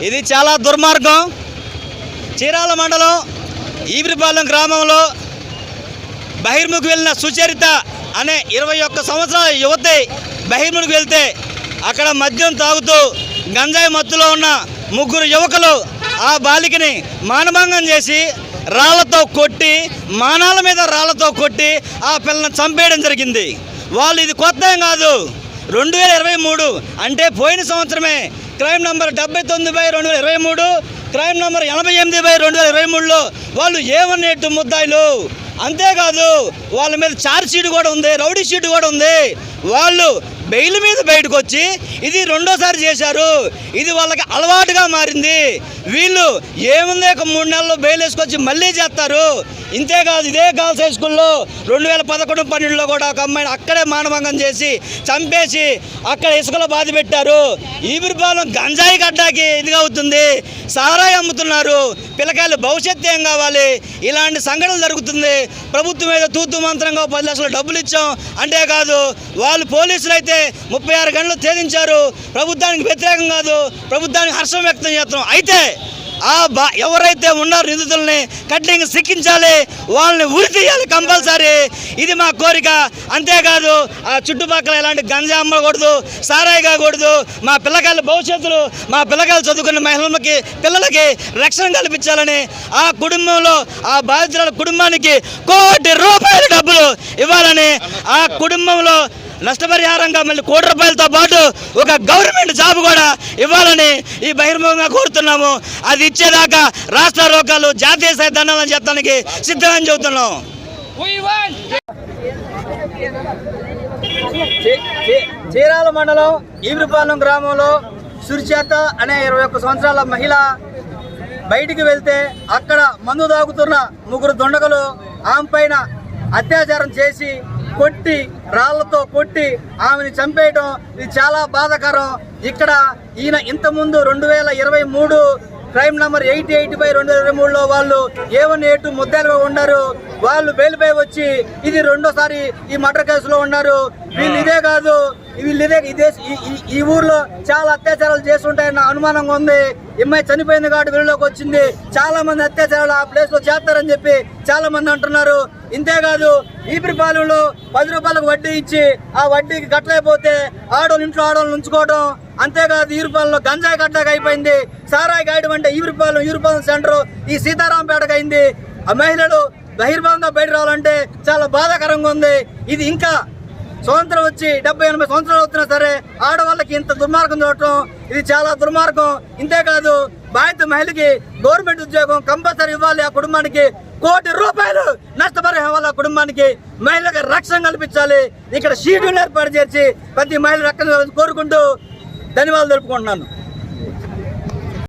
ఇది చాలా దుర్మార్గం. చీరాల మండలం ఈబ్రిపాలెం గ్రామంలో బహిర్ముఖి వెళ్ళిన సుచరిత అనే 21 సంవత్సరాల యువతి బహిర్ముఖి వెళ్తే అక్కడ మద్యం తాగుతూ గంజాయి మత్తులో ఉన్న 3 యువకులు ఆ బాలికని మానభంగం చేసి రాళ్లతో కొట్టి, మానాల మీద రాళ్లతో కొట్టి ఆ పిల్లని చంపేయడం జరిగింది. వాళ్ళు ఇది కొత్త ఏం కాదు. 2023 అంటే పోయిన సంవత్సరమే క్రైమ్ నంబర్ 79/2023, క్రైమ్ నంబర్ 88/2023లో వాళ్ళు ఏమన్నట్టు ముద్దాయిలు. అంతేకాదు వాళ్ళ మీద ఛార్జ్ షీట్ కూడా ఉంది, రౌడీ షీట్ కూడా ఉంది. వాళ్ళు బెయిల్ మీద బయటకు వచ్చి ఇది 2వ చేశారు. ఇది వాళ్ళకి అలవాటుగా మారింది. వీళ్ళు ఏముంది, ఒక 3 నెలల్లో బెయిల్ వేసుకొచ్చి మళ్ళీ చేస్తారు. ఇంతేకాదు ఇదే గర్ల్స్ హై స్కూల్లో 2011-12లో కూడా ఒక అమ్మాయిని అక్కడే మానభంగం చేసి చంపేసి అక్కడ ఇసుకలో బాధ పెట్టారు. ఈబ్రిపాలెం గంజాయి గడ్డాకి ఇదిగా అవుతుంది. సారాయి అమ్ముతున్నారు. పిల్లకాయలు భవిష్యత్తు ఏం కావాలి? ఇలాంటి సంఘటనలు జరుగుతుంది. ప్రభుత్వం మీద తూతు మంత్రంగా 10 లక్షల డబ్బులు ఇచ్చాం. అంతేకాదు వాళ్ళు పోలీసులు అయితే 36 గంటలు ఛేదించారు. ప్రభుత్వానికి వ్యతిరేకం కాదు, ప్రభుత్వానికి హర్షం వ్యక్తం చేస్తాం. అయితే ఎవరైతే ఉన్నారో నిందితుల్ని కఠినంగా శిక్షించాలి, వాళ్ళని ఉరి తీయాలి కంపల్సరీ. ఇది మా కోరిక. అంతేకాదు ఆ చుట్టుపక్కల ఎలాంటి గంజా అమ్మకూడదు, సారాయి కాకూడదు. మా పిల్లకాయల భవిష్యత్తులు, మా పిల్లకాయలు చదువుకున్న మహిళలకి పిల్లలకి రక్షణ కల్పించాలని ఆ కుటుంబంలో ఆ బాధితుల కుటుంబానికి ₹1 కోటి డబ్బులు ఇవ్వాలని, ఆ కుటుంబంలో నష్టపరిహారంగా మళ్ళీ ₹1 కోటితో పాటు ఒక గవర్నమెంట్ జాబ్ కూడా ఇవ్వాలని ఈ బహిర్ముఖంగా కోరుతున్నాము. అది ఇచ్చేదాకా రాష్ట్ర రోగాలు జాతీయ స్థాయి దండాలని చెప్పడానికి సిద్ధమని చెబుతున్నాం. చీరాల మండలం ఈబ్రిపాలెం గ్రామంలో సుచరిత అనే 21 సంవత్సరాల మహిళ బయటికి వెళ్తే అక్కడ మందు తాగుతున్న 3 దుండగులు ఆమె పైన అత్యాచారం చేసి కొట్టి, రాళ్లతో కొట్టి ఆమెని చంపేయడం ఇది చాలా బాధాకరం. ఇక్కడ ఈయన ఇంతకుముందు 2023 క్రైమ్ నంబర్ 88/2023లో వాళ్ళు A1A2 ముద్దాయిలుగా ఉన్నారు. వాళ్ళు బెయిల్పై వచ్చి ఇది 2వసారి ఈ మర్డర్ కేసులో ఉన్నారు. వీళ్ళు ఇదే కాదు, ఈ ఊర్లో చాలా అత్యాచారాలు చేస్తుంటాయన్న అనుమానంగా ఉంది. అమ్మాయి చనిపోయింది కాబట్టి వీళ్ళలోకి వచ్చింది. చాలా మంది అత్యాచారాలు ఆ ప్లేస్ లో చేస్తారని చెప్పి చాలా మంది అంటున్నారు. ఇంతేకాదు ఈబ్రిపాలెంలో ₹10 వడ్డీ ఇచ్చి ఆ వడ్డీకి కట్టలేకపోతే ఇంట్లో ఆడవాళ్ళు ఉంచుకోవడం. అంతేకాదు ఈబ్రిపాలెంలో గంజాయి గడ్డగా అయిపోయింది. సారాయి గాయడం అంటే ఈబ్రిపాలెం సెంటర్ ఈ సీతారాంపేటకు అయింది. ఆ మహిళలు బహిర్భాగంగా బయట రావాలంటే చాలా బాధాకరంగా ఉంది. ఇది ఇంకా స్వతంత్రం వచ్చి 70-80 సంవత్సరాలు అవుతున్నా సరే ఆడవాళ్ళకి ఇంత దుర్మార్గం చూడటం ఇది చాలా దుర్మార్గం. ఇంతేకాదు బాధిత మహిళకి గవర్నమెంట్ ఉద్యోగం కంపల్సరీ ఇవ్వాలి. ఆ కుటుంబానికి ₹1 కోటి నష్టపరిహారం ఇవ్వాలి. ఆ కుటుంబానికి మహిళలకు రక్షణ కల్పించాలి. ఇక్కడ షీటులు ఏర్పాటు చేసి ప్రతి మహిళ రక్షణ కోరుకుంటూ ధన్యవాదాలు తెలుపుకుంటున్నాను.